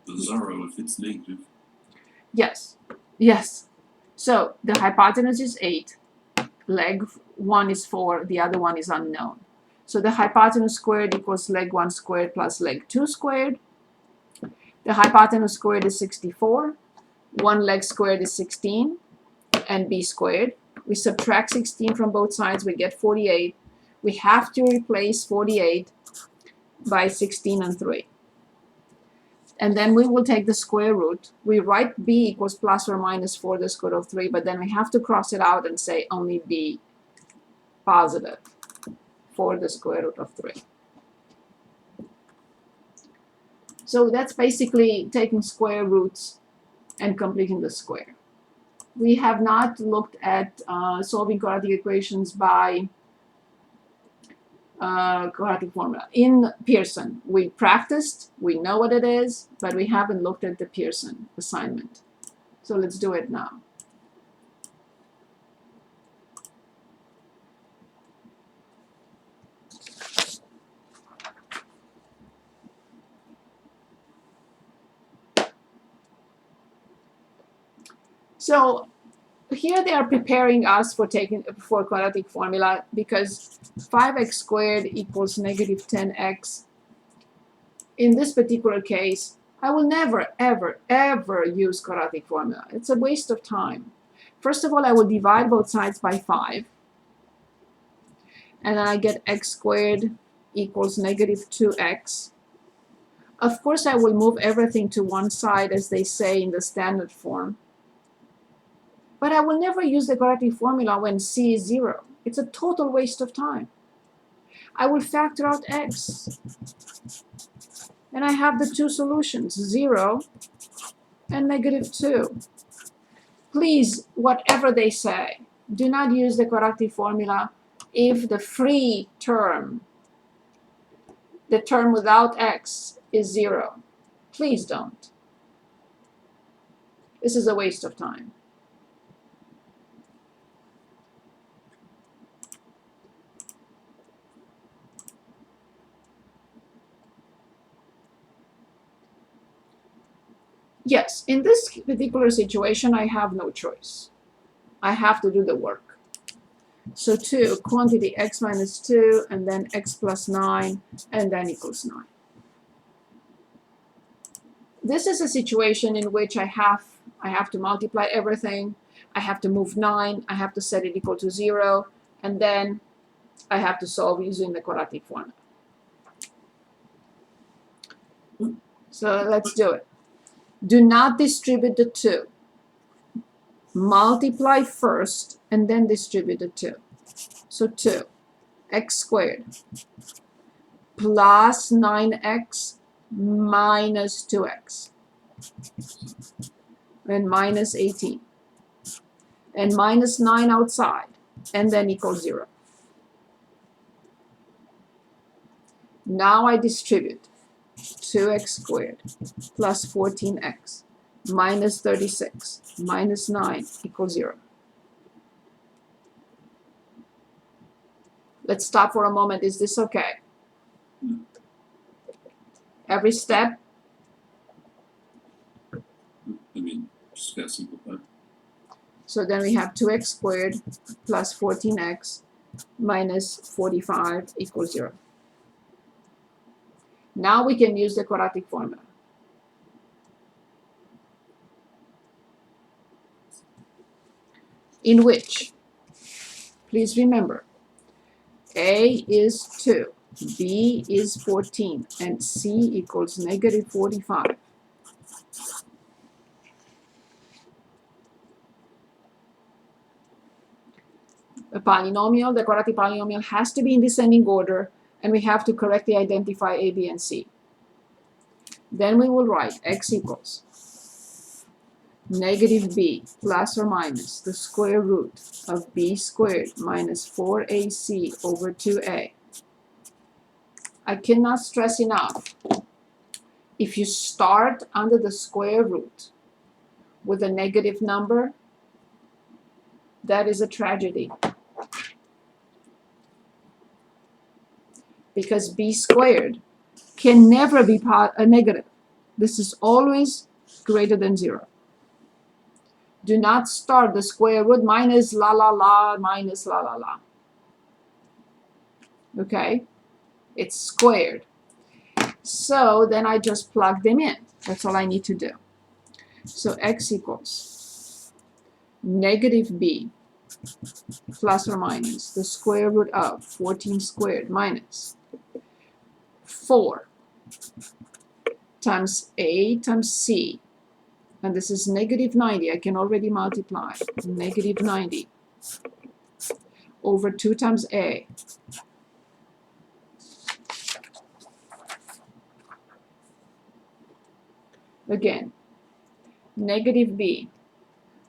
The 0 if it's negative. Yes, yes. So the hypotenuse is 8, leg 1 is 4, the other one is unknown. So the hypotenuse squared equals leg 1 squared plus leg 2 squared. The hypotenuse squared is 64. 1 leg squared is 16, and b squared. We subtract 16 from both sides, we get 48. We have to replace 48 by 16 and 3. And then we will take the square root. We write b equals plus or minus 4 the square root of 3, but then we have to cross it out and say only b positive for the square root of 3. So that's basically taking square roots and completing the square. We have not looked at solving quadratic equations by quadratic formula. In Pearson, we practiced, we know what it is, but we haven't looked at the Pearson assignment. So let's do it now. So here they are preparing us for quadratic formula, because 5x squared equals negative 10x. In this particular case, I will never, ever, ever use quadratic formula. It's a waste of time. First of all, I will divide both sides by 5. And then I get x squared equals negative 2x. Of course, I will move everything to one side, as they say in the standard form. But I will never use the quadratic formula when c is 0. It's a total waste of time. I will factor out x. And I have the two solutions, 0 and negative 2. Please, whatever they say, do not use the quadratic formula if the free term, the term without x, is 0. Please don't. This is a waste of time. Yes, in this particular situation, I have no choice. I have to do the work. So 2, quantity x minus 2, and then x plus 9, and then equals 9. This is a situation in which I have to multiply everything. I have to move 9. I have to set it equal to 0. And then I have to solve using the quadratic formula. So let's do it. Do not distribute the 2. Multiply first and then distribute the 2. So 2, x squared plus 9x minus 2x and minus 18 and minus 9 outside, and then equals 0. Now I distribute 2x squared plus 14x minus 36 minus 9 equals 0. Let's stop for a moment. Is this okay? Every step? I mean, just gotta simplify. So then we have 2x squared plus 14x minus 45 equals 0. Now we can use the quadratic formula. In which, please remember, a is 2, b is 14, and c equals negative 45. A polynomial, the quadratic polynomial, has to be in descending order, and we have to correctly identify a, b, and c. Then we will write x equals negative b plus or minus the square root of b squared minus 4ac over 2a. I cannot stress enough, if you start under the square root with a negative number, that is a tragedy. Because b squared can never be a negative. This is always greater than 0. Do not start the square root minus la la la minus la la la. Okay? It's squared. So then I just plug them in. That's all I need to do. So x equals negative b plus or minus the square root of 14 squared minus 4 times a times c. And this is negative 90. I can already multiply. Negative 90 over 2 times a. Again, negative b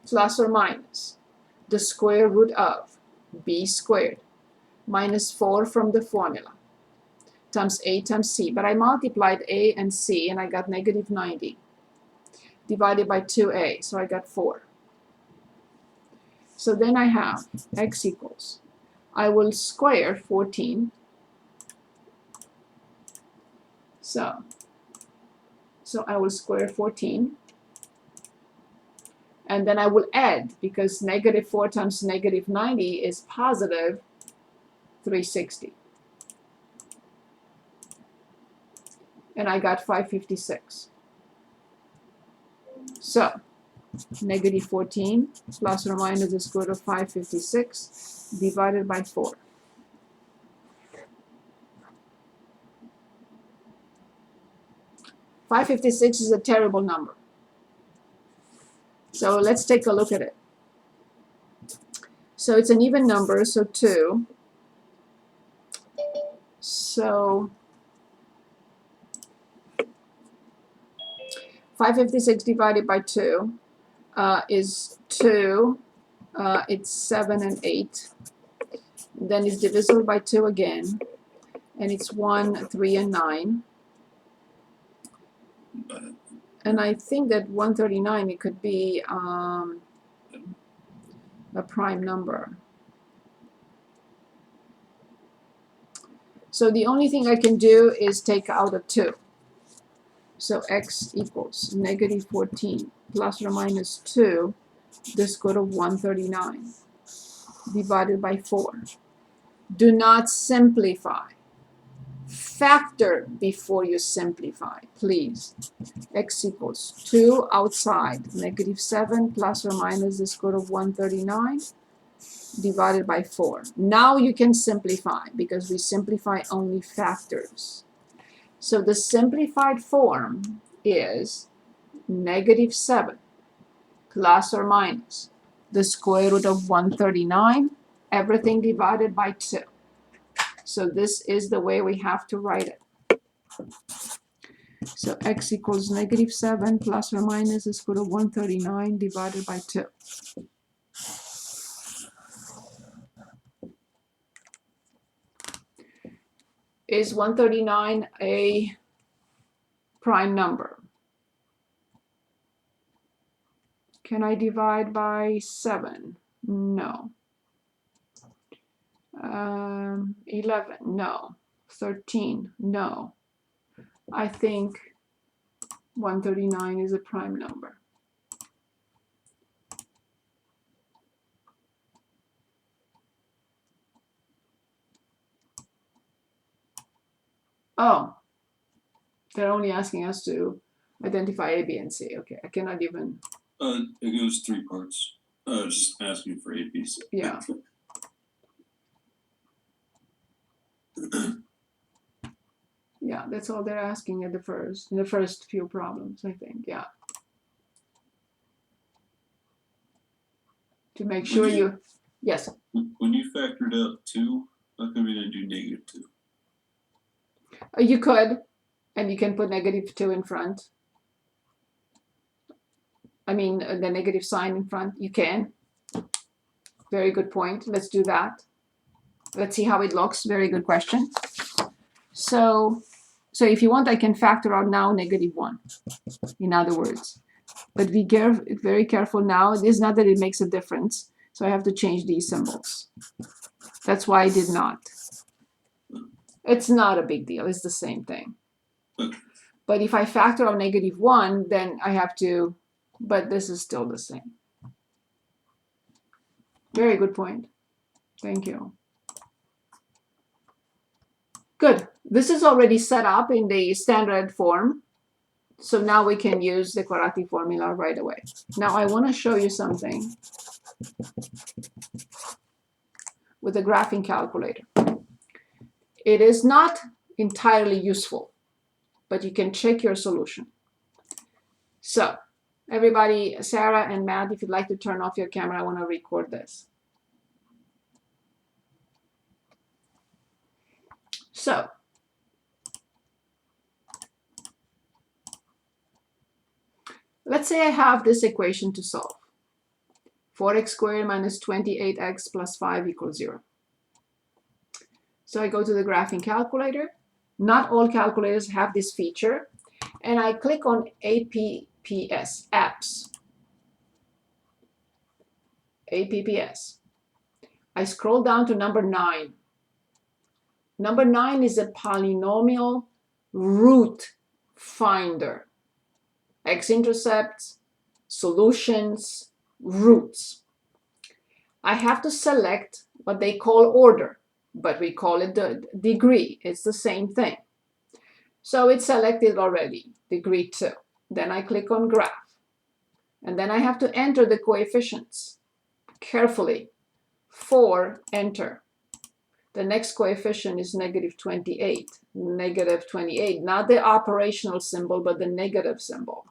plus or minus the square root of b squared minus 4 from the formula times a times c. But I multiplied a and c and I got negative 90 divided by 2a, so I got 4. So then I have x equals, I will square 14. So I will square 14. And then I will add, because negative 4 times negative 90 is positive 360. And I got 556. So, negative 14 plus or minus the square root of 556 divided by 4. $556 is a terrible number. So let's take a look at it. So it's an even number, so 2. So 556 divided by 2 is 2. It's 7 and 8. Then it's divisible by 2 again. And it's 1, 3, and 9. And I think that 139, it could be a prime number. So the only thing I can do is take out a 2. So x equals negative 14 plus or minus 2, the square root of 139 divided by 4. Do not simplify. Factor before you simplify, please. X equals 2 outside, negative 7 plus or minus the square root of 139 divided by 4. Now you can simplify, because we simplify only factors. So the simplified form is negative 7 plus or minus the square root of 139, everything divided by 2. So this is the way we have to write it. So x equals negative 7 plus or minus the square root of 139 divided by 2. Is 139 a prime number? Can I divide by 7? No. 11, no. 13, no. I think 139 is a prime number. Oh, they're only asking us to identify A, B, and C. Okay, I cannot even. It goes 3 parts. Just asking for A, B, C. Yeah. Yeah, that's all they're asking in the first few problems, I think. Yeah. To make sure you. Yes. When you factored out 2, how come you didn't do negative 2? You could, and you can put negative 2 in front. I mean, the negative sign in front. You can. Very good point. Let's do that. Let's see how it looks. Very good question. So if you want, I can factor out now negative 1. In other words, but be very careful now. It is not that it makes a difference. So I have to change these symbols. That's why I did not. It's not a big deal. It's the same thing. But if I factor out -1, then I have to, but this is still the same. Very good point. Thank you. Good. This is already set up in the standard form. So now we can use the quadratic formula right away. Now I want to show you something with the graphing calculator. It is not entirely useful, but you can check your solution. So everybody, Sarah and Matt, if you'd like to turn off your camera, I want to record this. So let's say I have this equation to solve. 4x squared minus 28x plus 5 equals 0. So I go to the graphing calculator. Not all calculators have this feature. And I click on APPS, apps. APPS. I scroll down to number 9. Number 9 is a polynomial root finder. X-intercepts, solutions, roots. I have to select what they call order, but we call it the degree. It's the same thing. So it's selected already, degree 2. Then I click on graph. And then I have to enter the coefficients carefully. 4, enter. The next coefficient is -28. -28, not the operational symbol, but the negative symbol.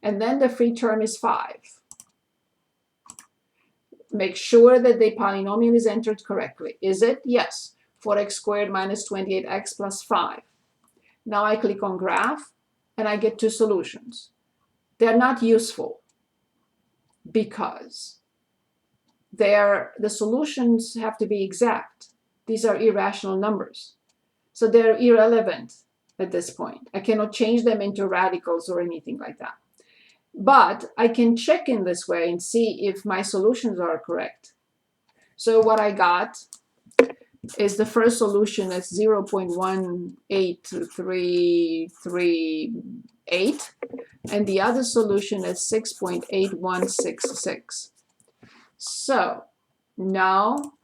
And then the free term is 5. Make sure that the polynomial is entered correctly. Is it? Yes. 4x squared minus 28x plus 5. Now I click on graph, and I get 2 solutions. They're not useful because the solutions have to be exact. These are irrational numbers. So they're irrelevant at this point. I cannot change them into radicals or anything like that. But I can check in this way and see if my solutions are correct. So what I got is the first solution is 0.18338, and the other solution is 6.8166. So now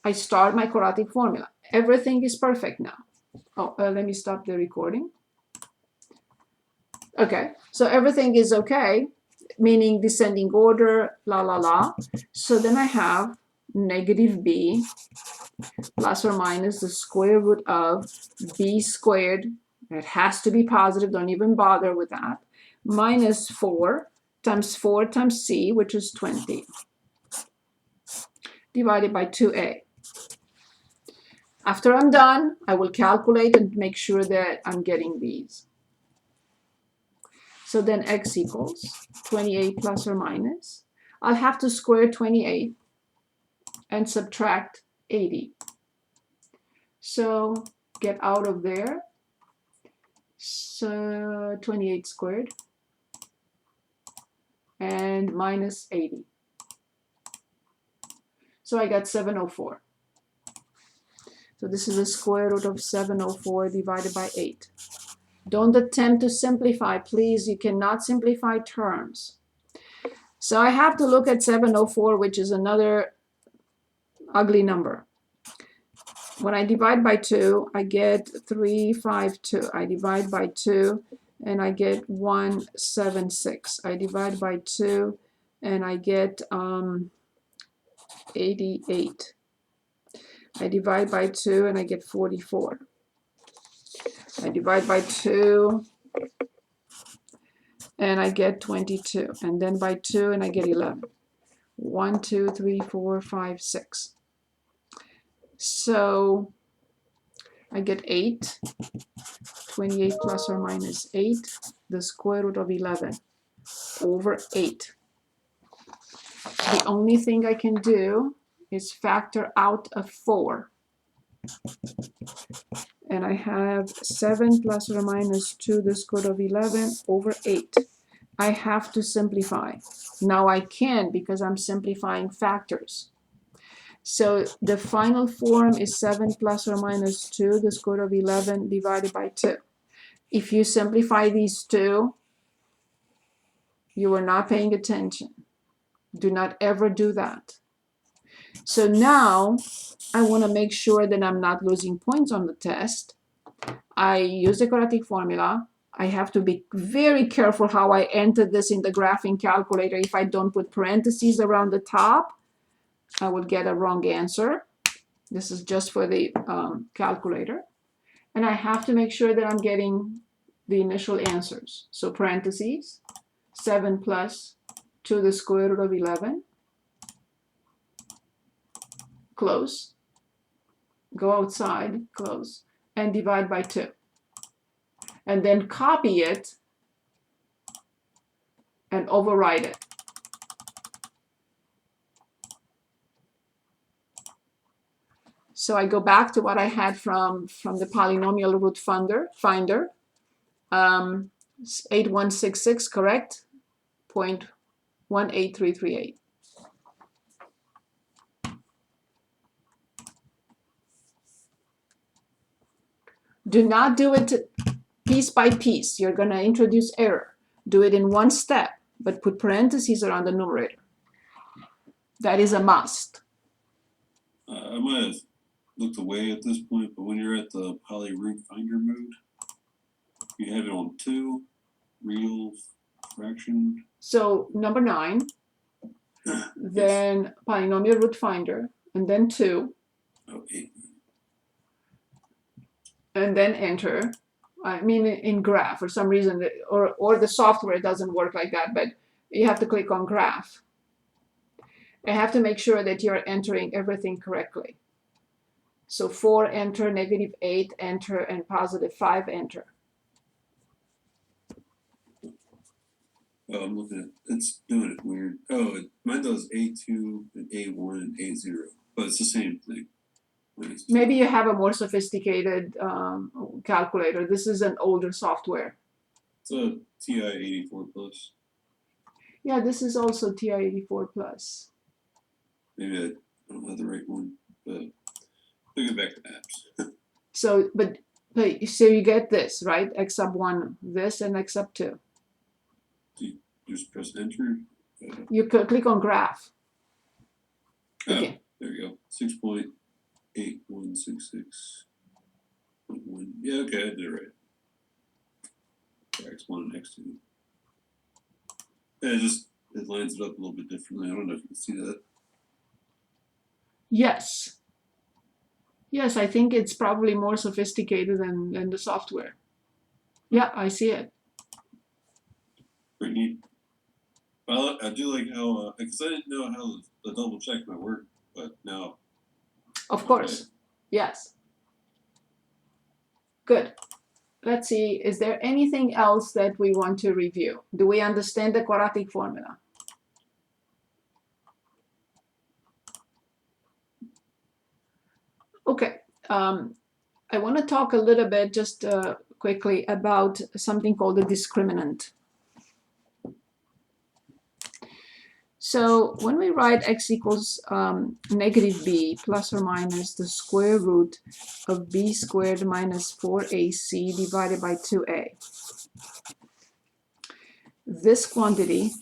I start my quadratic formula. Everything is perfect now. Let me stop the recording. Okay, so everything is okay, meaning descending order, la la la. So then I have -b plus or minus the square root of b squared. It has to be positive, don't even bother with that. Minus 4 times c, which is 20, divided by 2a. After I'm done, I will calculate and make sure that I'm getting these. So then x equals 28 plus or minus. I'll have to square 28 and subtract 80. So get out of there. So 28 squared and minus 80. So I got 704. So this is the square root of 704 divided by 8. Don't attempt to simplify, please. You cannot simplify terms. So I have to look at 704, which is another ugly number. When I divide by 2, I get 352. I divide by 2, and I get 176. I divide by 2, and I get 88. I divide by 2, and I get 44. I divide by 2, and I get 22. And then by 2, and I get 11. 1, 2, 3, 4, 5, 6. So I get 8. 28 plus or minus 8, the square root of 11 over 8. The only thing I can do is factor out a 4. And I have 7 plus or minus 2, the square root of 11 over 8. I have to simplify. Now I can because I'm simplifying factors. So the final form is 7 plus or minus 2, the square root of 11 divided by 2. If you simplify these two, you are not paying attention. Do not ever do that. So now I want to make sure that I'm not losing points on the test. I use the quadratic formula. I have to be very careful how I enter this in the graphing calculator. If I don't put parentheses around the top, I will get a wrong answer. This is just for the calculator. And I have to make sure that I'm getting the initial answers. So parentheses, 7 plus 2 to the square root of 11, close, go outside, close, and divide by 2. And then copy it and overwrite it. So I go back to what I had from the polynomial root finder. 8166, correct? 0.18338. Do not do it piece by piece. You're going to introduce error. Do it in one step, but put parentheses around the numerator. That is a must. I might have looked away at this point, but when you're at the poly root finder mode, you have it on 2, real fraction. So number 9, then polynomial root finder, and then 2, Oh, 8. and then enter. I mean, in graph, for some reason, or the software doesn't work like that, but you have to click on graph. I have to make sure that you're entering everything correctly. So 4, enter, -8, enter, and +5, enter. Oh, I'm looking at it's doing it weird. Oh, mine does A2 and A1 and A0, but it's the same thing. Maybe you have a more sophisticated calculator. This is an older software. It's a TI-84 plus. Yeah, this is also TI-84 plus. Maybe I don't have the right one, but we'll get back to apps. So, but so you get this, right? X sub 1, this, and X sub 2. Just press enter. You could click on graph. Oh, Okay. there you go. 6.8166.1. Yeah, okay, I did it right. X1 and X2. Yeah, it lines it up a little bit differently. I don't know if you can see that. Yes. Yes, I think it's probably more sophisticated than the software. Yeah, I see it. Pretty neat. Well, I do like how, because I didn't know how the double check might work, but now. Of course. Okay. Yes. Good. Let's see, is there anything else that we want to review? Do we understand the quadratic formula? Okay. I want to talk a little bit just quickly about something called the discriminant. So when we write x equals -b plus or minus the square root of b squared minus 4ac divided by 2a, this quantity,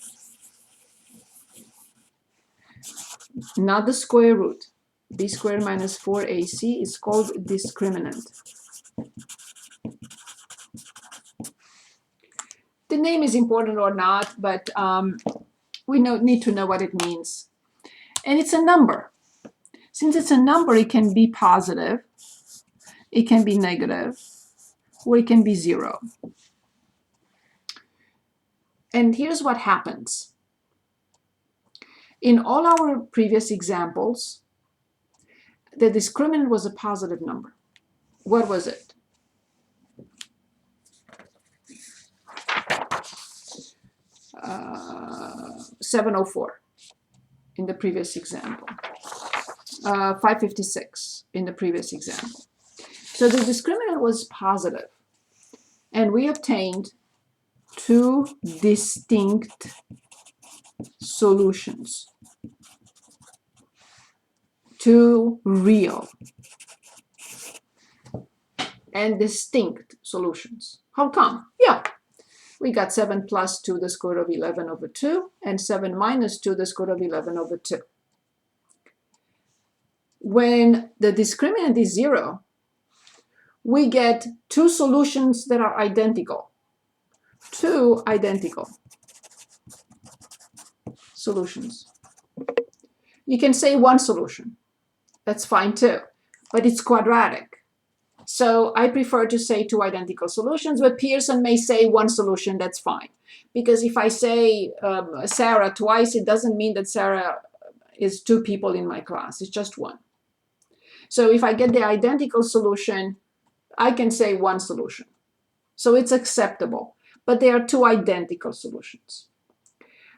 not the square root, b squared minus 4ac, is called discriminant. The name is important or not, but we need to know what it means. And it's a number. Since it's a number, it can be positive, it can be negative, or it can be 0. And here's what happens. In all our previous examples, the discriminant was a positive number. What was it? Uh, 704 in the previous example. 556 in the previous example. So the discriminant was positive, and we obtained 2 distinct solutions. 2 real. and distinct solutions. How come? Yeah, we got 7 plus 2 to the square root of 11 over 2 and 7 minus 2 to the square root of 11 over 2. When the discriminant is 0, we get two solutions that are identical. Two identical solutions. You can say one solution. That's fine too, but it's quadratic. So I prefer to say two identical solutions, but Pearson may say one solution, that's fine. Because if I say Sarah twice, it doesn't mean that Sarah is two people in my class, it's just one. So if I get the identical solution, I can say one solution. So it's acceptable, but they are two identical solutions.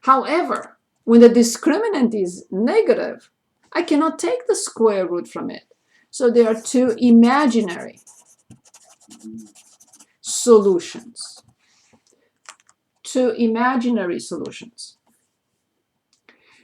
However, when the discriminant is negative, I cannot take the square root from it. So there are two imaginary solutions. Two imaginary solutions.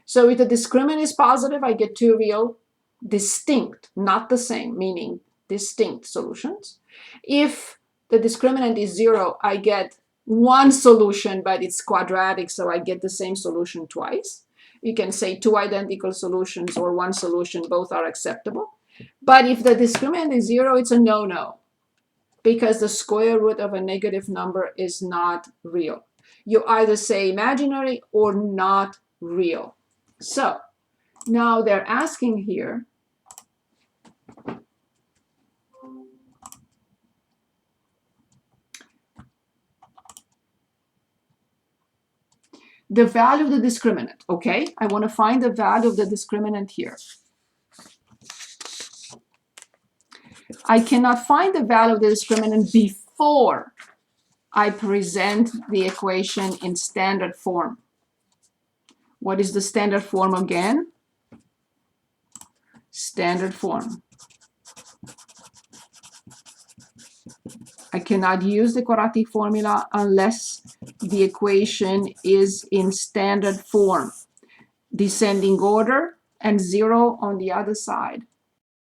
So if the discriminant is positive, I get two real, distinct, not the same, meaning distinct solutions. If the discriminant is 0, I get one solution, but it's quadratic, so I get the same solution twice. You can say two identical solutions or one solution, both are acceptable. But if the discriminant is 0, it's a no-no, because the square root of a negative number is not real. You either say imaginary or not real. So now they're asking here, the value of the discriminant. Okay, I want to find the value of the discriminant here. I cannot find the value of the discriminant before I present the equation in standard form. What is the standard form again? Standard form. I cannot use the quadratic formula unless the equation is in standard form. Descending order and 0 on the other side.